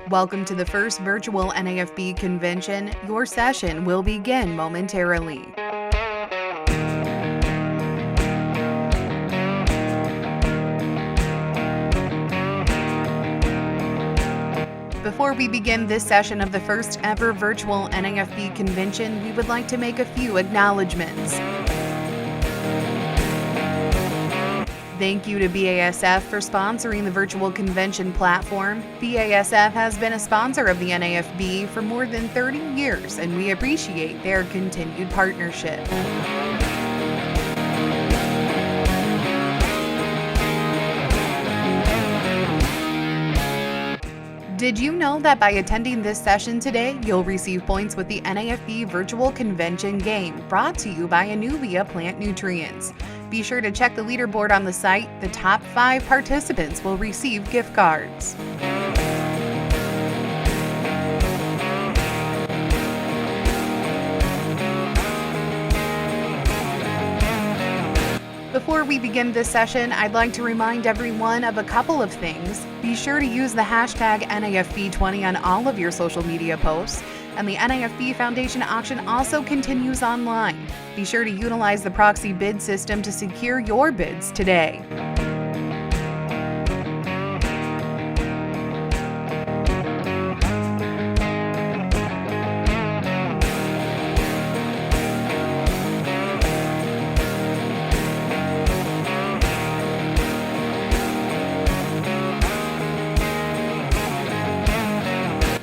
Welcome to the first virtual NAFB convention. Your session will begin momentarily. Before we begin this session of the first ever virtual NAFB convention, we would like to make a few acknowledgments. Thank you to BASF for sponsoring the virtual convention platform. BASF has been a sponsor of the NAFB for more than 30 years, and we appreciate their continued partnership. Did you know that by attending this session today, you'll receive points with the NAFB Virtual Convention game, brought to you by Anuvia Plant Nutrients? Be sure to check the leaderboard on the site. The top 5 participants will receive gift cards. Before we begin this session, I'd like to remind everyone of a couple of things. Be sure to use the hashtag NAFB20 on all of your social media posts. And the NAFB Foundation auction also continues online. Be sure to utilize the proxy bid system to secure your bids today.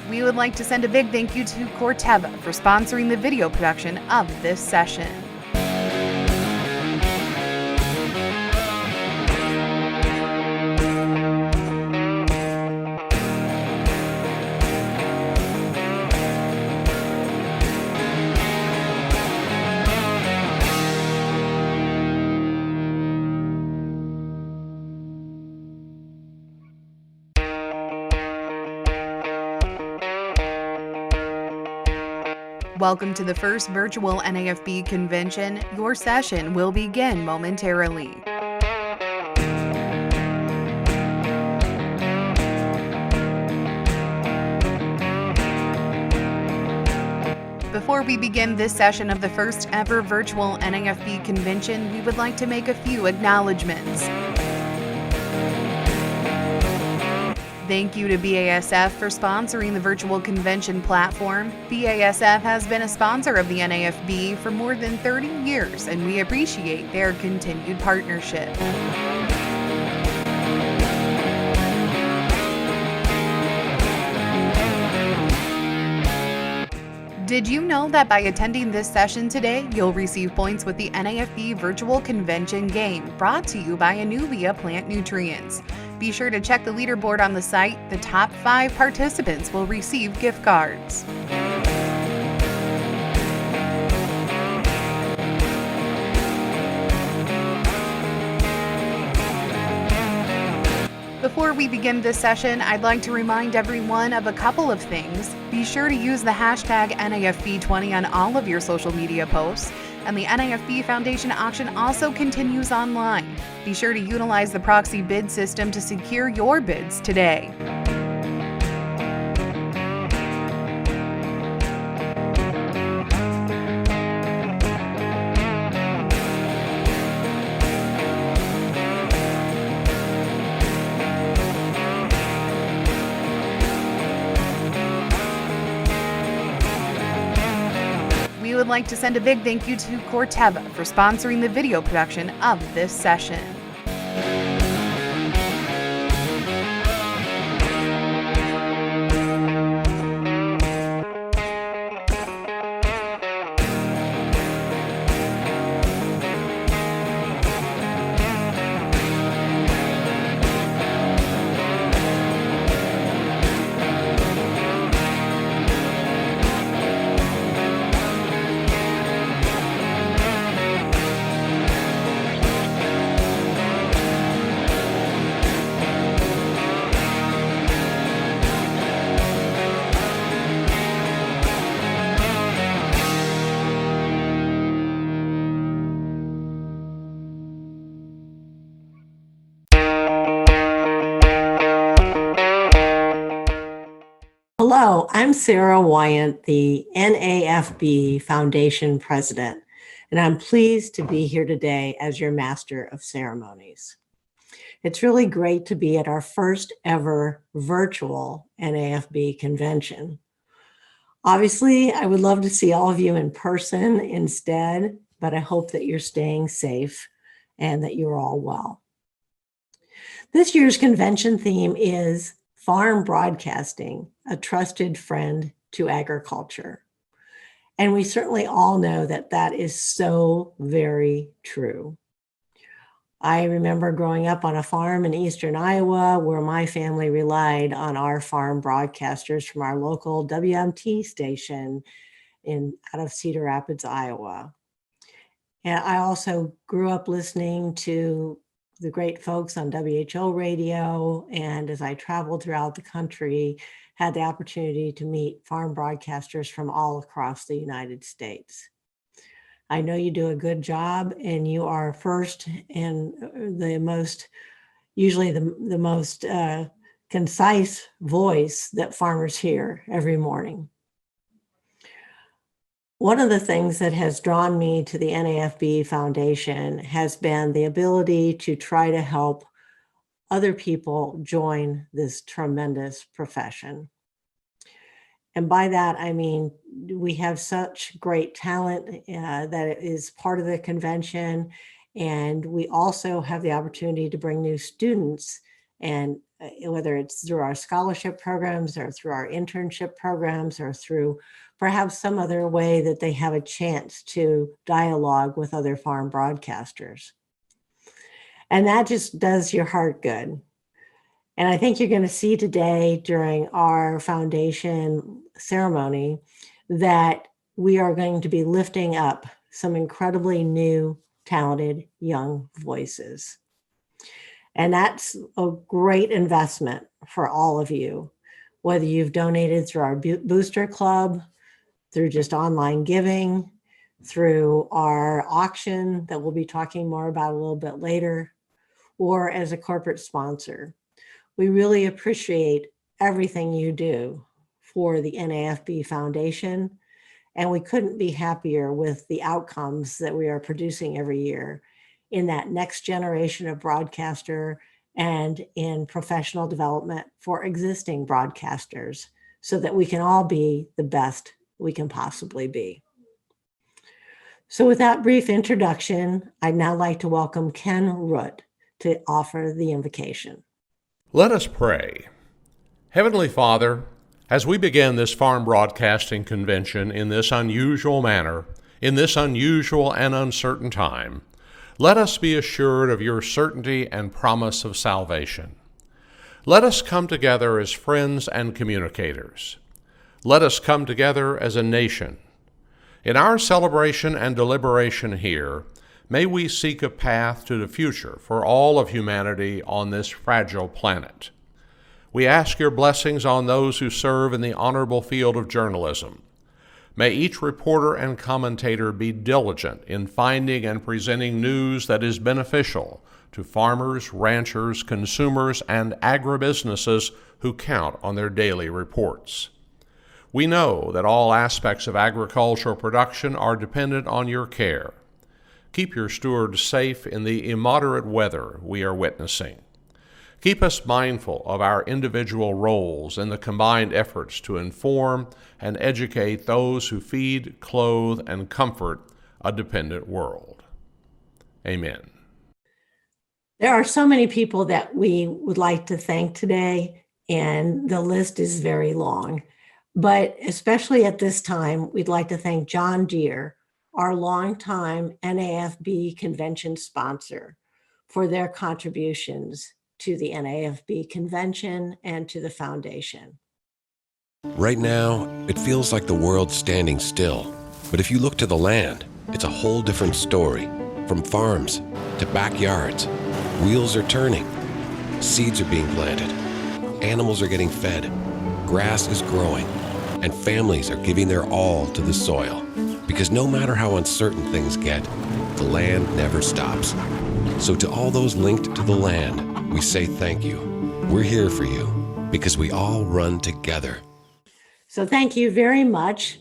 We would like to send a big thank you to Corteva for sponsoring the video production of this session. Welcome to the first virtual NAFB convention. Your session will begin momentarily. Before we begin this session of the first ever virtual NAFB convention, we would like to make a few acknowledgments. Thank you to BASF for sponsoring the virtual convention platform. BASF has been a sponsor of the NAFB for more than 30 years, and we appreciate their continued partnership. Did you know that by attending this session today, you'll receive points with the NAFB Virtual Convention game, brought to you by Anuvia Plant Nutrients? Be sure to check the leaderboard on the site. The top 5 participants will receive gift cards. Before we begin this session, I'd like to remind everyone of a couple of things. Be sure to use the hashtag NAFB20 on all of your social media posts. And the NAFB Foundation auction also continues online. Be sure to utilize the proxy bid system to secure your bids today. We would like to send a big thank you to Corteva for sponsoring the video production of this session. Hello, I'm Sarah Wyant, the NAFB Foundation President, and I'm pleased to be here today as your Master of Ceremonies. It's really great to be at our first ever virtual NAFB convention. Obviously, I would love to see all of you in person instead, but I hope that you're staying safe and that you're all well. This year's convention theme is Farm Broadcasting, a trusted friend to agriculture. And we certainly all know that that is so very true. I remember growing up on a farm in eastern Iowa where my family relied on our farm broadcasters from our local WMT station out of Cedar Rapids, Iowa. And I also grew up listening to the great folks on WHO radio, and as I traveled throughout the country, had the opportunity to meet farm broadcasters from all across the United States. I know you do a good job, and you are first and usually the most concise voice that farmers hear every morning. One of the things that has drawn me to the NAFB Foundation has been the ability to try to help other people join this tremendous profession. And by that, I mean, we have such great talent that is part of the convention. And we also have the opportunity to bring new students, and whether it's through our scholarship programs or through our internship programs or through perhaps some other way that they have a chance to dialogue with other farm broadcasters. And that just does your heart good. And I think you're going to see today during our foundation ceremony that we are going to be lifting up some incredibly new, talented young voices. And that's a great investment for all of you, whether you've donated through our booster club, through just online giving, through our auction that we'll be talking more about a little bit later, or as a corporate sponsor. We really appreciate everything you do for the NAFB Foundation, and we couldn't be happier with the outcomes that we are producing every year in that next generation of broadcaster and in professional development for existing broadcasters so that we can all be the best we can possibly be. So with that brief introduction, I'd now like to welcome Ken Root to offer the invocation. Let us pray. Heavenly Father, as we begin this farm broadcasting convention in this unusual manner, in this unusual and uncertain time, let us be assured of your certainty and promise of salvation. Let us come together as friends and communicators. Let us come together as a nation. In our celebration and deliberation here, may we seek a path to the future for all of humanity on this fragile planet. We ask your blessings on those who serve in the honorable field of journalism. May each reporter and commentator be diligent in finding and presenting news that is beneficial to farmers, ranchers, consumers, and agribusinesses who count on their daily reports. We know that all aspects of agricultural production are dependent on your care. Keep your stewards safe in the immoderate weather we are witnessing. Keep us mindful of our individual roles in the combined efforts to inform and educate those who feed, clothe, and comfort a dependent world. Amen. There are so many people that we would like to thank today, and the list is very long. But especially at this time, we'd like to thank John Deere, our longtime NAFB convention sponsor, for their contributions to the NAFB convention and to the foundation. Right now, it feels like the world's standing still. But if you look to the land, it's a whole different story. From farms to backyards, wheels are turning, seeds are being planted, animals are getting fed, grass is growing, and families are giving their all to the soil. Because no matter how uncertain things get, the land never stops. So to all those linked to the land, we say thank you. We're here for you because we all run together. So thank you very much.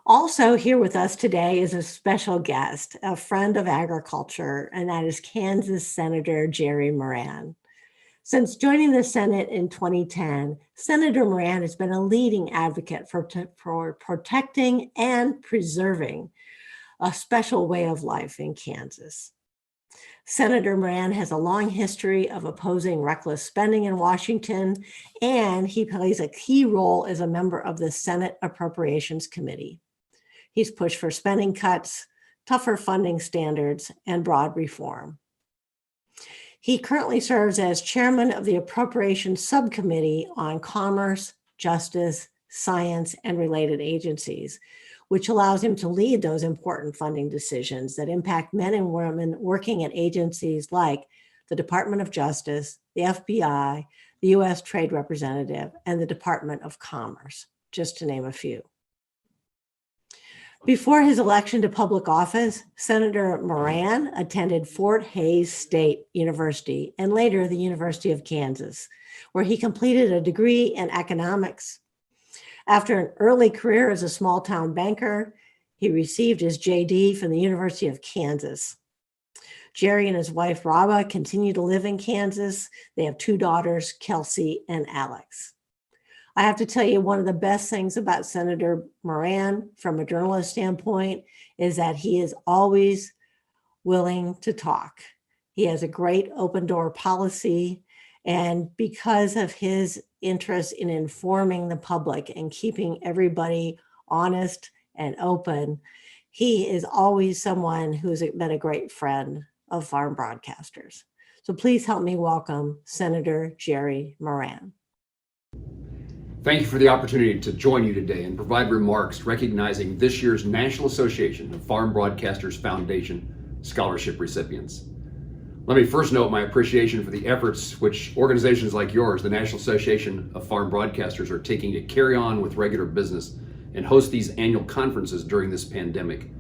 Also here with us today is a special guest, a friend of agriculture, and that is Kansas Senator Jerry Moran. Since joining the Senate in 2010, Senator Moran has been a leading advocate for protecting and preserving a special way of life in Kansas. Senator Moran has a long history of opposing reckless spending in Washington, and he plays a key role as a member of the Senate Appropriations Committee. He's pushed for spending cuts, tougher funding standards, and broad reform. He currently serves as chairman of the Appropriations Subcommittee on Commerce, Justice, Science, and related agencies, which allows him to lead those important funding decisions that impact men and women working at agencies like the Department of Justice, the FBI, the U.S. Trade Representative, and the Department of Commerce, just to name a few. Before his election to public office, Senator Moran attended Fort Hays State University and later the University of Kansas, where he completed a degree in economics. After an early career as a small-town banker, he received his JD from the University of Kansas. Jerry and his wife, Raba, continue to live in Kansas. They have 2 daughters, Kelsey and Alex. I have to tell you, one of the best things about Senator Moran from a journalist standpoint is that he is always willing to talk. He has a great open door policy, and because of his interest in informing the public and keeping everybody honest and open, he is always someone who's been a great friend of farm broadcasters. So please help me welcome Senator Jerry Moran. Thank you for the opportunity to join you today and provide remarks recognizing this year's National Association of Farm Broadcasters Foundation scholarship recipients. Let me first note my appreciation for the efforts which organizations like yours, the National Association of Farm Broadcasters, are taking to carry on with regular business and host these annual conferences during this pandemic.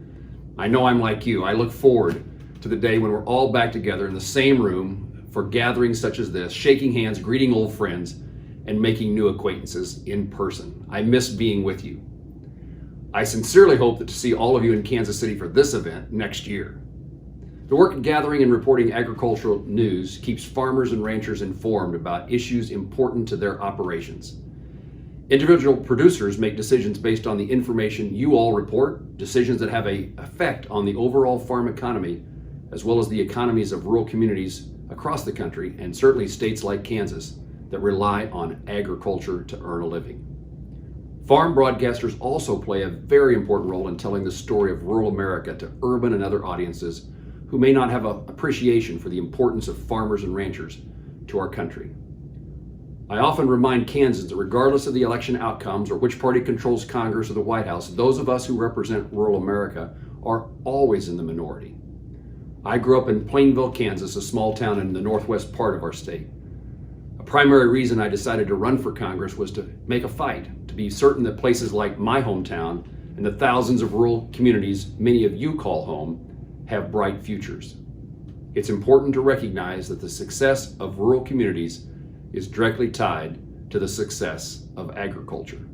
I know I'm like you. I look forward to the day when we're all back together in the same room for gatherings such as this, shaking hands, greeting old friends, and making new acquaintances in person. I miss being with you. I sincerely hope that to see all of you in Kansas City for this event next year. The work of gathering and reporting agricultural news keeps farmers and ranchers informed about issues important to their operations. Individual producers make decisions based on the information you all report, decisions that have an effect on the overall farm economy, as well as the economies of rural communities across the country, and certainly states like Kansas that rely on agriculture to earn a living. Farm broadcasters also play a very important role in telling the story of rural America to urban and other audiences who may not have an appreciation for the importance of farmers and ranchers to our country. I often remind Kansans that regardless of the election outcomes or which party controls Congress or the White House, those of us who represent rural America are always in the minority. I grew up in Plainville, Kansas, a small town in the northwest part of our state. A primary reason I decided to run for Congress was to make a fight, to be certain that places like my hometown and the thousands of rural communities many of you call home have bright futures. It's important to recognize that the success of rural communities is directly tied to the success of agriculture.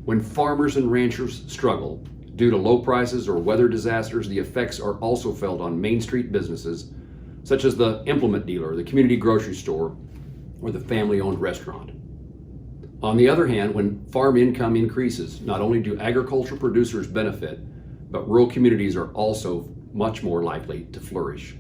When farmers and ranchers struggle due to low prices or weather disasters, the effects are also felt on Main Street businesses such as the implement dealer, the community grocery store, or the family-owned restaurant. On the other hand, when farm income increases, not only do agricultural producers benefit, but rural communities are also much more likely to flourish.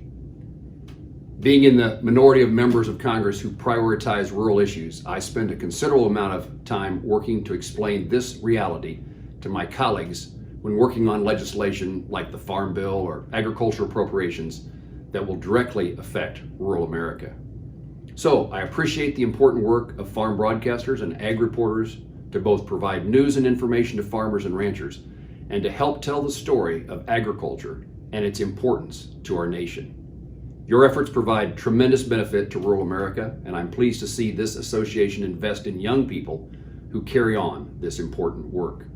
Being in the minority of members of Congress who prioritize rural issues, I spend a considerable amount of time working to explain this reality to my colleagues when working on legislation like the Farm Bill or agricultural appropriations that will directly affect rural America. So I appreciate the important work of farm broadcasters and ag reporters to both provide news and information to farmers and ranchers and to help tell the story of agriculture and its importance to our nation. Your efforts provide tremendous benefit to rural America, and I'm pleased to see this association invest in young people who carry on this important work.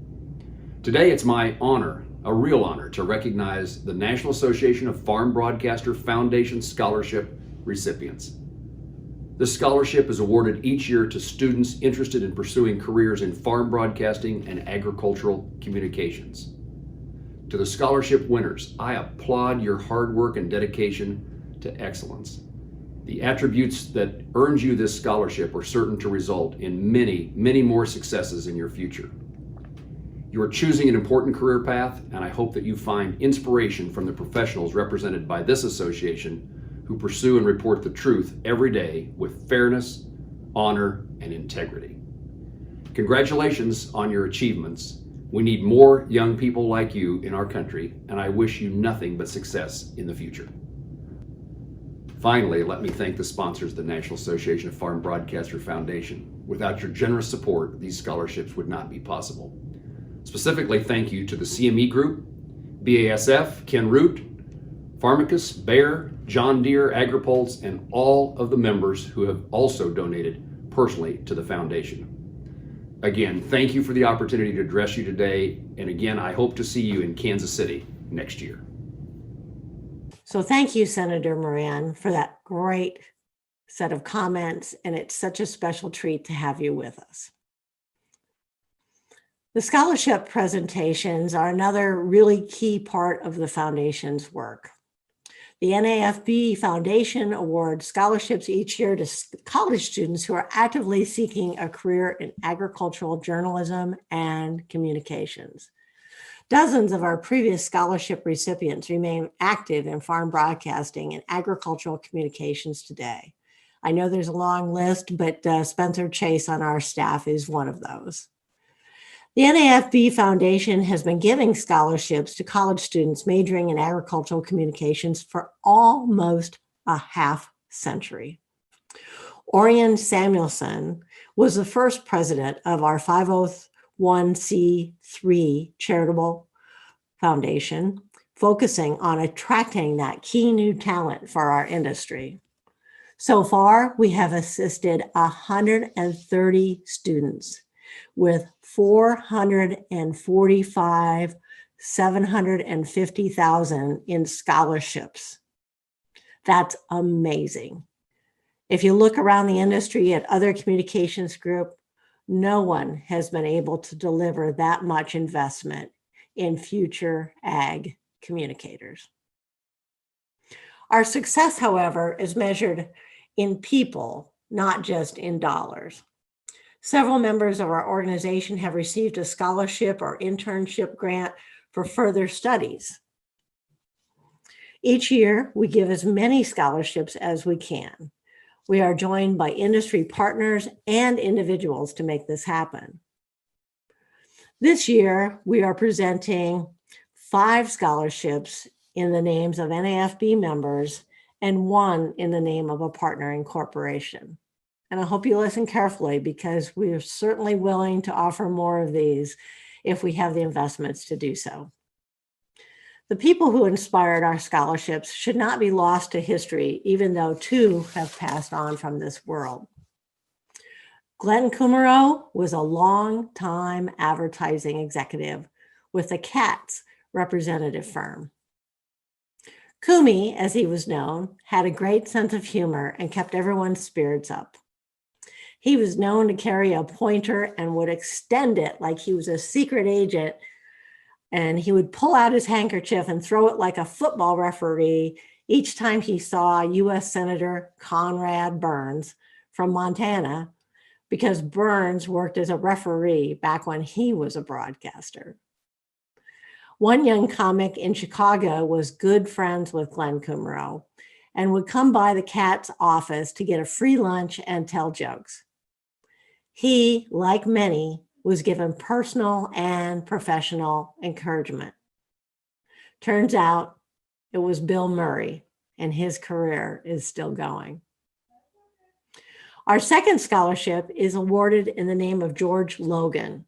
Today, it's my honor, a real honor, to recognize the National Association of Farm Broadcaster Foundation Scholarship recipients. This scholarship is awarded each year to students interested in pursuing careers in farm broadcasting and agricultural communications. To the scholarship winners, I applaud your hard work and dedication to excellence. The attributes that earned you this scholarship are certain to result in many, many more successes in your future. You are choosing an important career path, and I hope that you find inspiration from the professionals represented by this association who pursue and report the truth every day with fairness, honor, and integrity. Congratulations on your achievements. We need more young people like you in our country, and I wish you nothing but success in the future. Finally, let me thank the sponsors of the National Association of Farm Broadcaster Foundation. Without your generous support, these scholarships would not be possible. Specifically, thank you to the CME Group, BASF, Ken Root, Pharmacus, Bayer, John Deere, AgriPulse, and all of the members who have also donated personally to the foundation. Again, thank you for the opportunity to address you today, and again, I hope to see you in Kansas City next year. So thank you, Senator Moran, for that great set of comments, and it's such a special treat to have you with us. The scholarship presentations are another really key part of the foundation's work. The NAFB Foundation awards scholarships each year to college students who are actively seeking a career in agricultural journalism and communications. Dozens of our previous scholarship recipients remain active in farm broadcasting and agricultural communications today. I know there's a long list, but Spencer Chase on our staff is one of those. The NAFB Foundation has been giving scholarships to college students majoring in agricultural communications for almost a half century. Orion Samuelson was the first president of our 501c3 charitable foundation, focusing on attracting that key new talent for our industry. So far, we have assisted 130 students with $445,750,000 in scholarships. That's amazing. If you look around the industry at other communications groups, no one has been able to deliver that much investment in future ag communicators. Our success, however, is measured in people, not just in dollars. Several members of our organization have received a scholarship or internship grant for further studies. Each year, we give as many scholarships as we can. We are joined by industry partners and individuals to make this happen. This year, we are presenting 5 scholarships in the names of NAFB members and 1 in the name of a partnering corporation. And I hope you listen carefully because we are certainly willing to offer more of these if we have the investments to do so. The people who inspired our scholarships should not be lost to history, even though 2 have passed on from this world. Glenn Kummerow was a long-time advertising executive with the Katz representative firm. Kumi, as he was known, had a great sense of humor and kept everyone's spirits up. He was known to carry a pointer and would extend it like he was a secret agent, and he would pull out his handkerchief and throw it like a football referee each time he saw U.S. Senator Conrad Burns from Montana, because Burns worked as a referee back when he was a broadcaster. One young comic in Chicago was good friends with Glenn Kummerow and would come by the Katz office to get a free lunch and tell jokes. He, like many, was given personal and professional encouragement. Turns out it was Bill Murray, and his career is still going. Our second scholarship is awarded in the name of George Logan.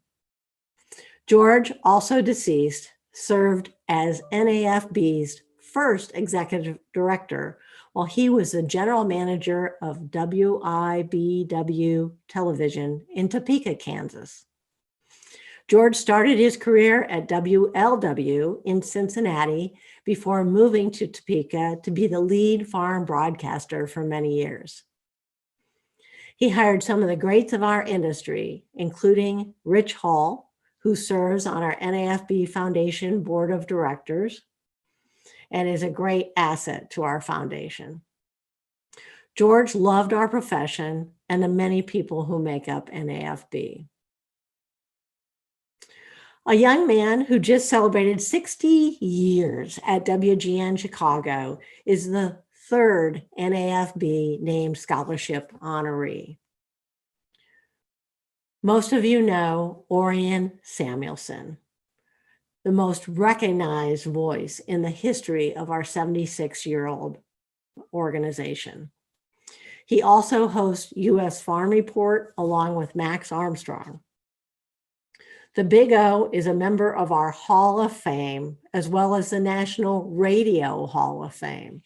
George, also deceased, served as NAFB's first executive director while he was the general manager of WIBW Television in Topeka, Kansas. George started his career at WLW in Cincinnati before moving to Topeka to be the lead farm broadcaster for many years. He hired some of the greats of our industry, including Rich Hall, who serves on our NAFB Foundation Board of Directors and is a great asset to our foundation. George loved our profession and the many people who make up NAFB. A young man who just celebrated 60 years at WGN Chicago is the third NAFB named scholarship honoree. Most of you know Orion Samuelson, the most recognized voice in the history of our 76-year-old organization. He also hosts U.S. Farm Report along with Max Armstrong. The Big O is a member of our Hall of Fame, as well as the National Radio Hall of Fame.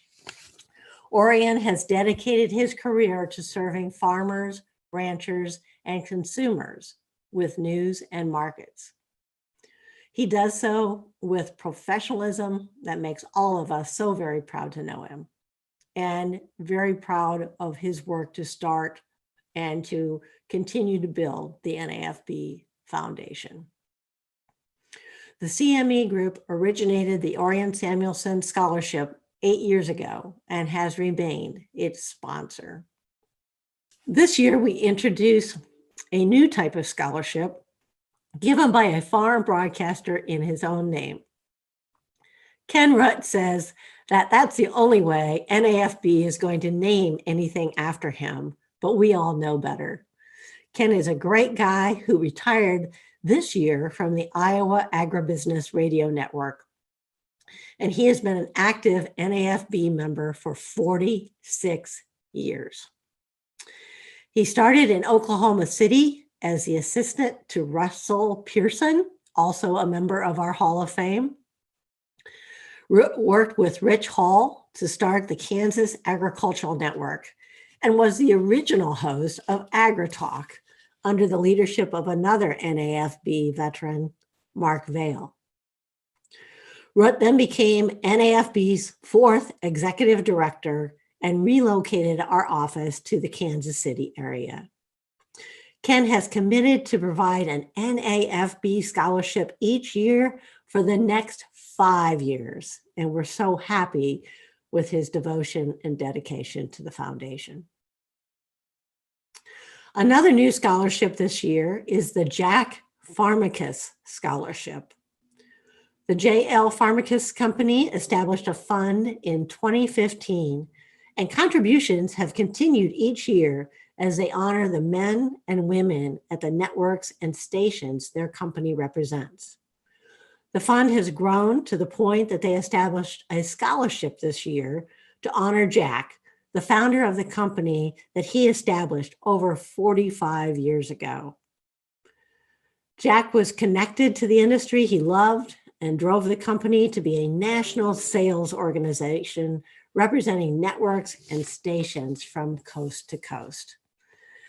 Orion has dedicated his career to serving farmers, ranchers, and consumers with news and markets. He does so with professionalism that makes all of us so very proud to know him, and very proud of his work to start and to continue to build the NAFB Foundation. The CME Group originated the Orion Samuelson Scholarship 8 years ago and has remained its sponsor. This year, we introduce a new type of scholarship given by a farm broadcaster in his own name. Ken Rutt says that that's the only way NAFB is going to name anything after him, but we all know better. Ken is a great guy who retired this year from the Iowa Agribusiness Radio Network, and he has been an active NAFB member for 46 years. He started in Oklahoma City as the assistant to Russell Pearson, also a member of our Hall of Fame. Worked with Rich Hall to start the Kansas Agricultural Network and was the original host of AgriTalk under the leadership of another NAFB veteran, Mark Vail. Rutt then became NAFB's fourth executive director and relocated our office to the Kansas City area. Ken has committed to provide an NAFB scholarship each year for the next 5 years, and we're so happy with his devotion and dedication to the foundation. Another new scholarship this year is the Jack Pharmacus Scholarship. The J.L. Pharmacus Company established a fund in 2015, and contributions have continued each year as they honor the men and women at the networks and stations their company represents. The fund has grown to the point that they established a scholarship this year to honor Jack, the founder of the company that he established over 45 years ago. Jack was connected to the industry he loved and drove the company to be a national sales organization representing networks and stations from coast to coast.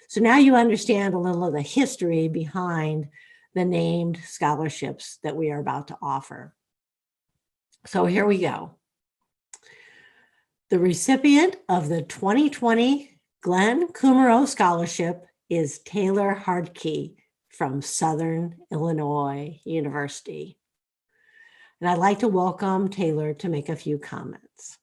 So now you understand a little of the history behind the named scholarships that we are about to offer. So here we go. The recipient of the 2020 Glenn Kummerow Scholarship is Taylor Hardkey from Southern Illinois University. And I'd like to welcome Taylor to make a few comments.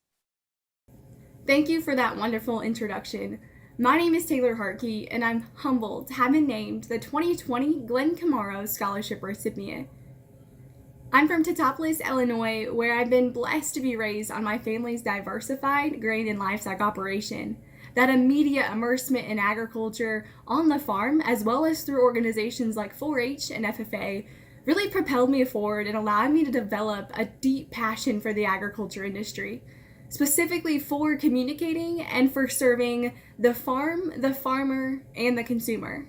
Thank you for that wonderful introduction. My name is Taylor Hartkey, and I'm humbled to have been named the 2020 Glenn Kummerow Scholarship recipient. I'm from Teutopolis, Illinois, where I've been blessed to be raised on my family's diversified grain and livestock operation. That immediate immersement in agriculture on the farm, as well as through organizations like 4-H and FFA, really propelled me forward and allowed me to develop a deep passion for the agriculture industry, specifically for communicating and for serving the farm, the farmer, and the consumer.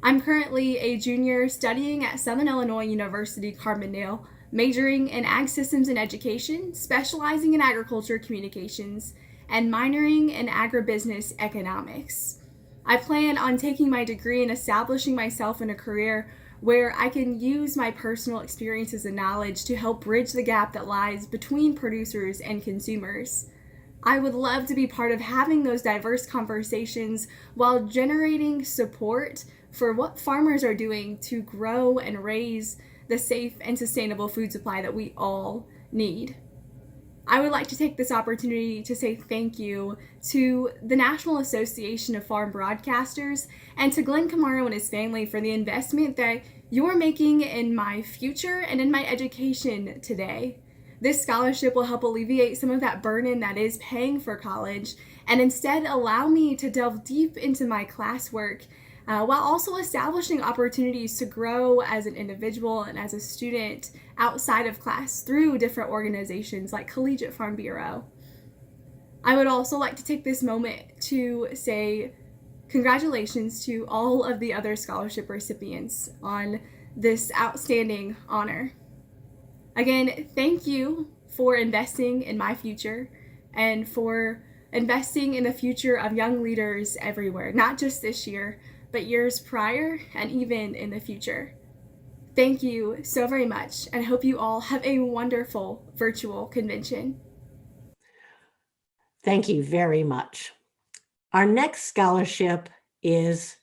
I'm currently a junior studying at Southern Illinois University, Carbondale, majoring in Ag Systems and Education, specializing in agriculture communications, and minoring in agribusiness economics. I plan on taking my degree and establishing myself in a career where I can use my personal experiences and knowledge to help bridge the gap that lies between producers and consumers. I would love to be part of having those diverse conversations while generating support for what farmers are doing to grow and raise the safe and sustainable food supply that we all need. I would like to take this opportunity to say thank you to the National Association of Farm Broadcasters and to Glenn Camaro and his family for the investment that you're making in my future and in my education today. This scholarship will help alleviate some of that burden that is paying for college and instead allow me to delve deep into my classwork while also establishing opportunities to grow as an individual and as a student outside of class through different organizations like Collegiate Farm Bureau. I would also like to take this moment to say congratulations to all of the other scholarship recipients on this outstanding honor. Again, thank you for investing in my future and for investing in the future of young leaders everywhere, not just this year, but years prior and even in the future. Thank you so very much, and I hope you all have a wonderful virtual convention. Thank you very much. Our next scholarship is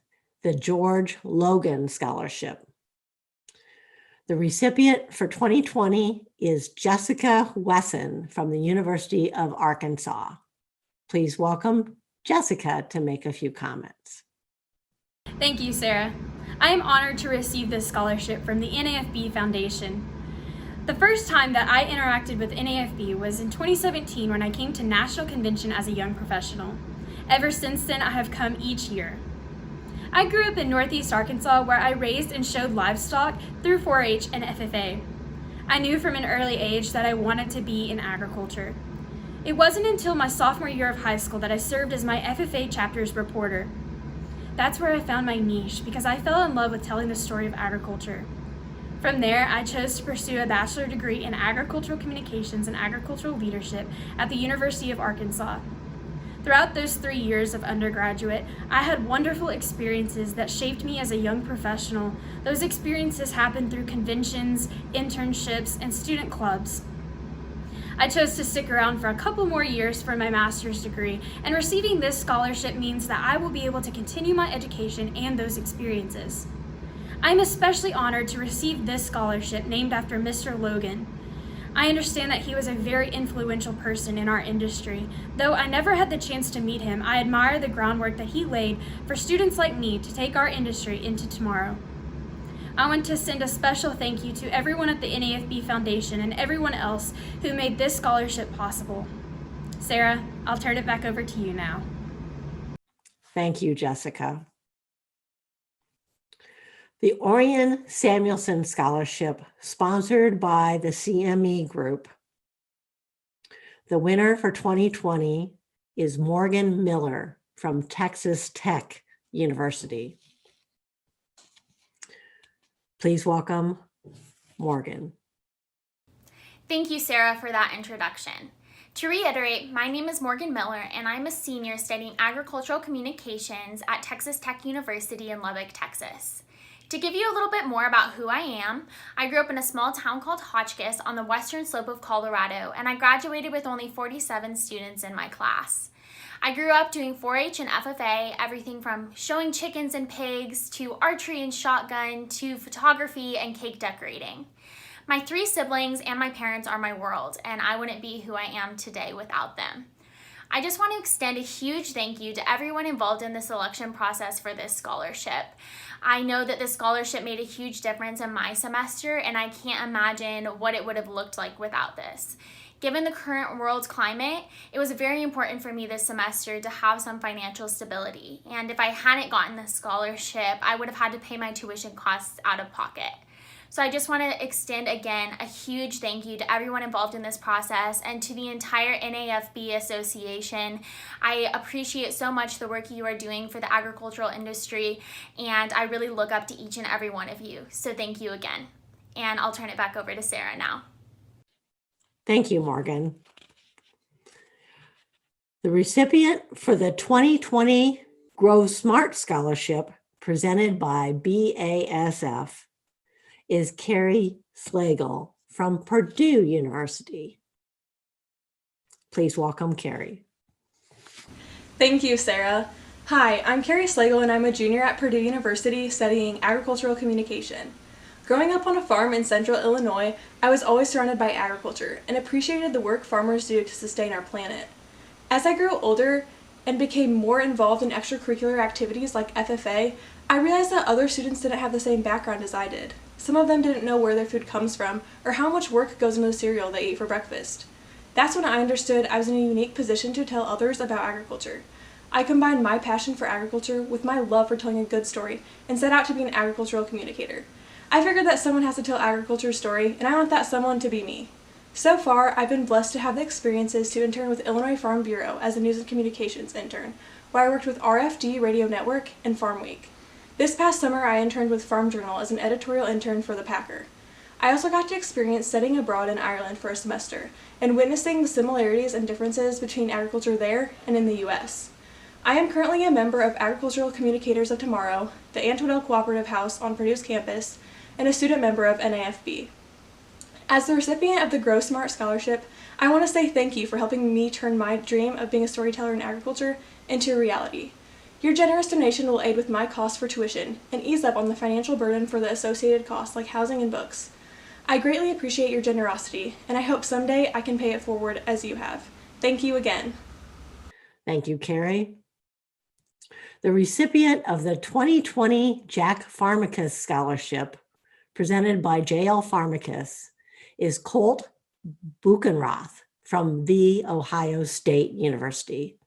the George Logan Scholarship. The recipient for 2020 is Jessica Wesson from the University of Arkansas. Please welcome Jessica to make a few comments. Thank you, Sarah. I am honored to receive this scholarship from the NAFB Foundation. The first time that I interacted with NAFB was in 2017 when I came to National Convention as a young professional. Ever since then, I have come each year. I grew up in Northeast Arkansas where I raised and showed livestock through 4-H and FFA. I knew from an early age that I wanted to be in agriculture. It wasn't until my sophomore year of high school that I served as my FFA chapter's reporter. That's where I found my niche because I fell in love with telling the story of agriculture. From there, I chose to pursue a bachelor degree in agricultural communications and agricultural leadership at the University of Arkansas. Throughout those 3 years of undergraduate, I had wonderful experiences that shaped me as a young professional. Those experiences happened through conventions, internships, and student clubs. I chose to stick around for a couple more years for my master's degree, and receiving this scholarship means that I will be able to continue my education and those experiences. I'm especially honored to receive this scholarship named after Mr. Logan. I understand that he was a very influential person in our industry. Though I never had the chance to meet him, I admire the groundwork that he laid for students like me to take our industry into tomorrow. I want to send a special thank you to everyone at the NAFB Foundation and everyone else who made this scholarship possible. Sarah, I'll turn it back over to you now. Thank you, Jessica. The Orion Samuelson Scholarship, sponsored by the CME Group. The winner for 2020 is Morgan Miller from Texas Tech University. Please welcome Morgan. Thank you, Sarah, for that introduction. To reiterate, my name is Morgan Miller, and I'm a senior studying agricultural communications at Texas Tech University in Lubbock, Texas. To give you a little bit more about who I am, I grew up in a small town called Hotchkiss on the western slope of Colorado, and I graduated with only 47 students in my class. I grew up doing 4-H and FFA, everything from showing chickens and pigs to archery and shotgun to photography and cake decorating. My 3 siblings and my parents are my world, and I wouldn't be who I am today without them. I just want to extend a huge thank you to everyone involved in the selection process for this scholarship. I know that this scholarship made a huge difference in my semester, and I can't imagine what it would have looked like without this. Given the current world climate, it was very important for me this semester to have some financial stability. And if I hadn't gotten this scholarship, I would have had to pay my tuition costs out of pocket. So I just want to extend again a huge thank you to everyone involved in this process and to the entire NAFB Association. I appreciate so much the work you are doing for the agricultural industry, and I really look up to each and every one of you. So thank you again. And I'll turn it back over to Sarah now. Thank you, Morgan. The recipient for the 2020 Grow Smart Scholarship presented by BASF is Carrie Slagle from Purdue University. Please welcome Carrie. Thank you, Sarah. Hi, I'm Carrie Slagle and I'm a junior at Purdue University studying agricultural communication. Growing up on a farm in central Illinois, I was always surrounded by agriculture and appreciated the work farmers do to sustain our planet. As I grew older and became more involved in extracurricular activities like FFA, I realized that other students didn't have the same background as I did. Some of them didn't know where their food comes from or how much work goes into the cereal they eat for breakfast. That's when I understood I was in a unique position to tell others about agriculture. I combined my passion for agriculture with my love for telling a good story and set out to be an agricultural communicator. I figured that someone has to tell agriculture's story, and I want that someone to be me. So far, I've been blessed to have the experiences to intern with Illinois Farm Bureau as a news and communications intern, where I worked with RFD Radio Network and Farm Week. This past summer, I interned with Farm Journal as an editorial intern for the Packer. I also got to experience studying abroad in Ireland for a semester and witnessing the similarities and differences between agriculture there and in the U.S. I am currently a member of Agricultural Communicators of Tomorrow, the Antwedell Cooperative House on Purdue's campus, and a student member of NAFB. As the recipient of the Grow Smart Scholarship, I want to say thank you for helping me turn my dream of being a storyteller in agriculture into a reality. Your generous donation will aid with my costs for tuition and ease up on the financial burden for the associated costs like housing and books. I greatly appreciate your generosity, and I hope someday I can pay it forward as you have. Thank you again. Thank you, Carrie. The recipient of the 2020 Jack Pharmacus Scholarship, presented by JL Pharmacus, is Colt Buchenroth from The Ohio State University.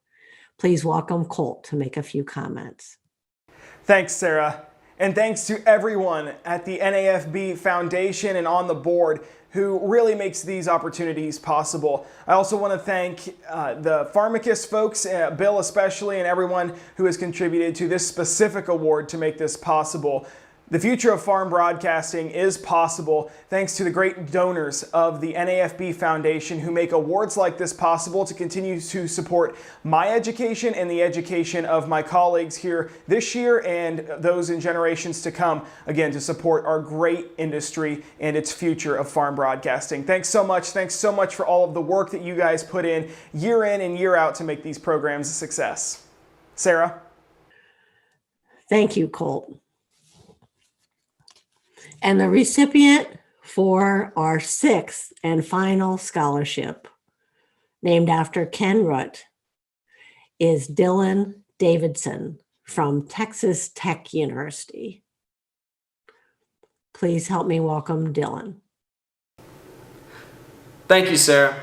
Please welcome Colt to make a few comments. Thanks, Sarah. And thanks to everyone at the NAFB Foundation and on the board who really makes these opportunities possible. I also want to thank the Pharmacus folks, Bill especially, and everyone who has contributed to this specific award to make this possible. The future of farm broadcasting is possible thanks to the great donors of the NAFB Foundation who make awards like this possible to continue to support my education and the education of my colleagues here this year and those in generations to come, again, to support our great industry and its future of farm broadcasting. Thanks so much. Thanks so much for all of the work that you guys put in and year out to make these programs a success. Sarah? Thank you, Colt. And the recipient for our sixth and final scholarship, named after Ken Root, is Dylan Davidson from Texas Tech University. Please help me welcome Dylan. Thank you, Sarah.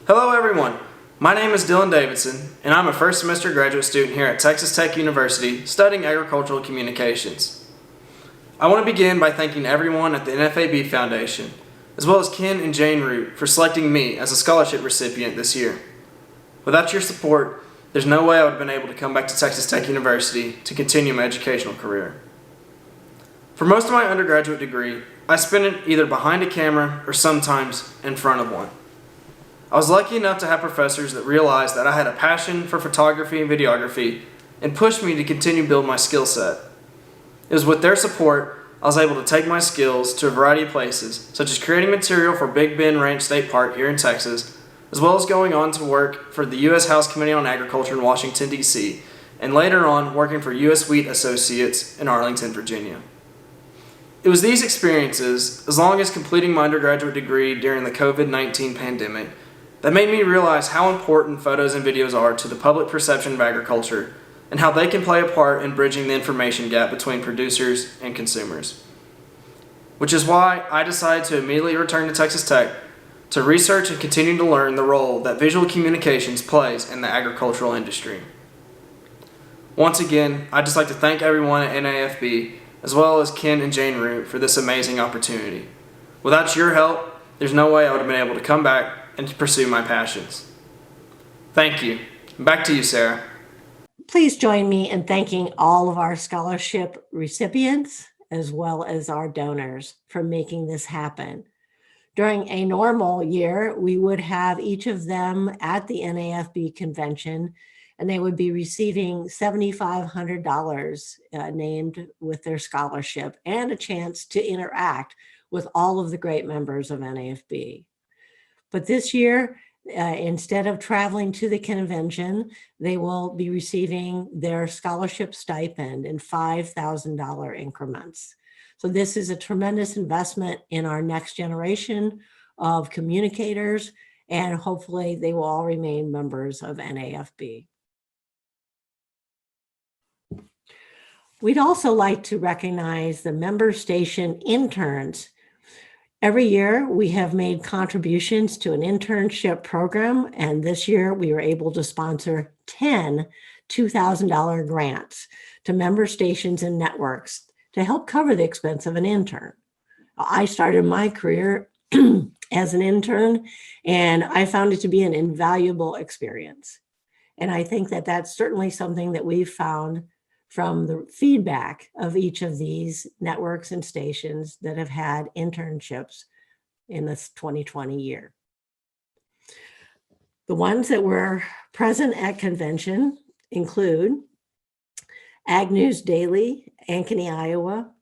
Hello, everyone. My name is Dylan Davidson, and I'm a first semester graduate student here at Texas Tech University studying agricultural communications. I want to begin by thanking everyone at the NAFB Foundation, as well as Ken and Jane Root for selecting me as a scholarship recipient this year. Without your support, there's no way I would have been able to come back to Texas Tech University to continue my educational career. For most of my undergraduate degree, I spent it either behind a camera or sometimes in front of one. I was lucky enough to have professors that realized that I had a passion for photography and videography and pushed me to continue to build my skill set. It was with their support I was able to take my skills to a variety of places, such as creating material for Big Bend Ranch State Park here in Texas, as well as going on to work for the U.S. House Committee on Agriculture in Washington, D.C., and later on working for U.S. Wheat Associates in Arlington, Virginia. It was these experiences, as long as completing my undergraduate degree during the COVID-19 pandemic, that made me realize how important photos and videos are to the public perception of agriculture and how they can play a part in bridging the information gap between producers and consumers. Which is why I decided to immediately return to Texas Tech to research and continue to learn the role that visual communications plays in the agricultural industry. Once again, I'd just like to thank everyone at NAFB, as well as Ken and Jane Root, for this amazing opportunity. Without your help, there's no way I would have been able to come back and to pursue my passions. Thank you. Back to you, Sarah. Please join me in thanking all of our scholarship recipients, as well as our donors, for making this happen. During a normal year, we would have each of them at the NAFB convention, and they would be receiving $7,500 named with their scholarship and a chance to interact with all of the great members of NAFB. But this year, instead of traveling to the convention, they will be receiving their scholarship stipend in $5,000 increments. So this is a tremendous investment in our next generation of communicators, and hopefully they will all remain members of NAFB. We'd also like to recognize the member station interns. Every year we have made contributions to an internship program, and this year we were able to sponsor 10 $2,000 grants to member stations and networks to help cover the expense of an intern. I started my career as an intern, and I found it to be an invaluable experience. And I think that that's certainly something that we've found from the feedback of each of these networks and stations that have had internships in this 2020 year. The ones that were present at convention include Ag News Daily, Ankeny, Iowa,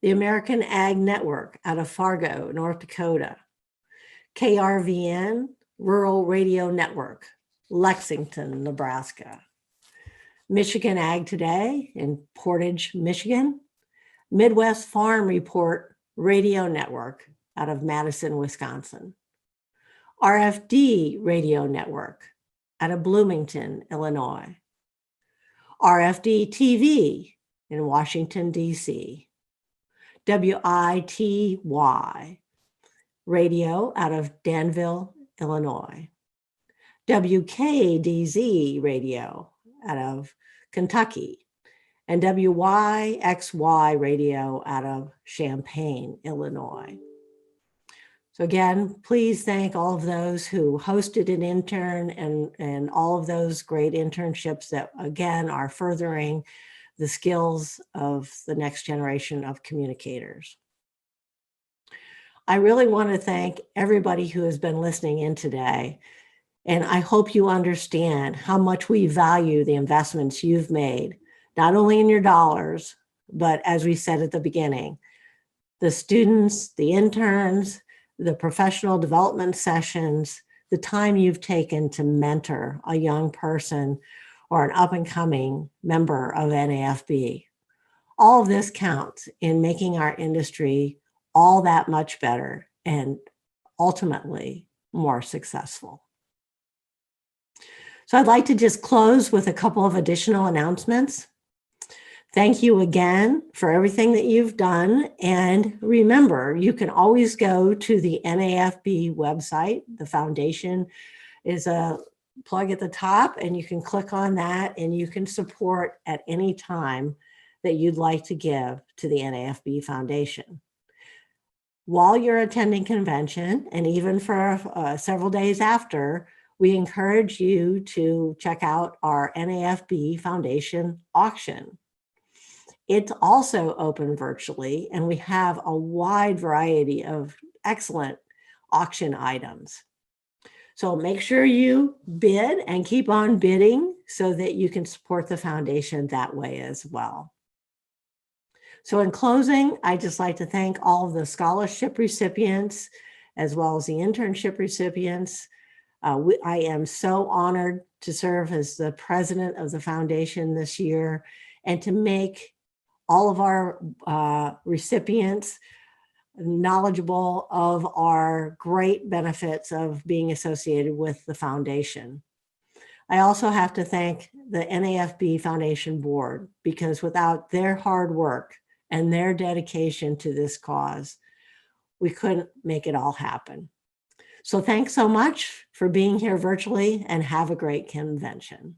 the American Ag Network out of Fargo, North Dakota, KRVN, Rural Radio Network, Lexington, Nebraska, Michigan Ag Today in Portage, Michigan, Midwest Farm Report Radio Network out of Madison, Wisconsin, RFD Radio Network out of Bloomington, Illinois, RFD TV in Washington, D.C., WITY Radio out of Danville, Illinois, WKDZ Radio out of Kentucky, and WYXY Radio out of Champaign, Illinois. So again, please thank all of those who hosted an intern and all of those great internships that, again, are furthering the skills of the next generation of communicators. I really want to thank everybody who has been listening in today. And I hope you understand how much we value the investments you've made, not only in your dollars, but as we said at the beginning, the students, the interns, the professional development sessions, the time you've taken to mentor a young person or an up-and-coming member of NAFB. All of this counts in making our industry all that much better and ultimately more successful. So I'd like to just close with a couple of additional announcements. Thank you again for everything that you've done. And remember, you can always go to the NAFB website. The foundation is a plug at the top, and you can click on that and you can support at any time that you'd like to give to the NAFB Foundation. While you're attending convention, and even for several days after, we encourage you to check out our NAFB Foundation auction. It's also open virtually, and we have a wide variety of excellent auction items. So make sure you bid and keep on bidding so that you can support the foundation that way as well. So in closing, I'd just like to thank all of the scholarship recipients as well as the internship recipients. I am so honored to serve as the president of the foundation this year and to make all of our recipients knowledgeable of our great benefits of being associated with the foundation. I also have to thank the NAFB Foundation Board, because without their hard work and their dedication to this cause, we couldn't make it all happen. So thanks so much for being here virtually, and have a great convention.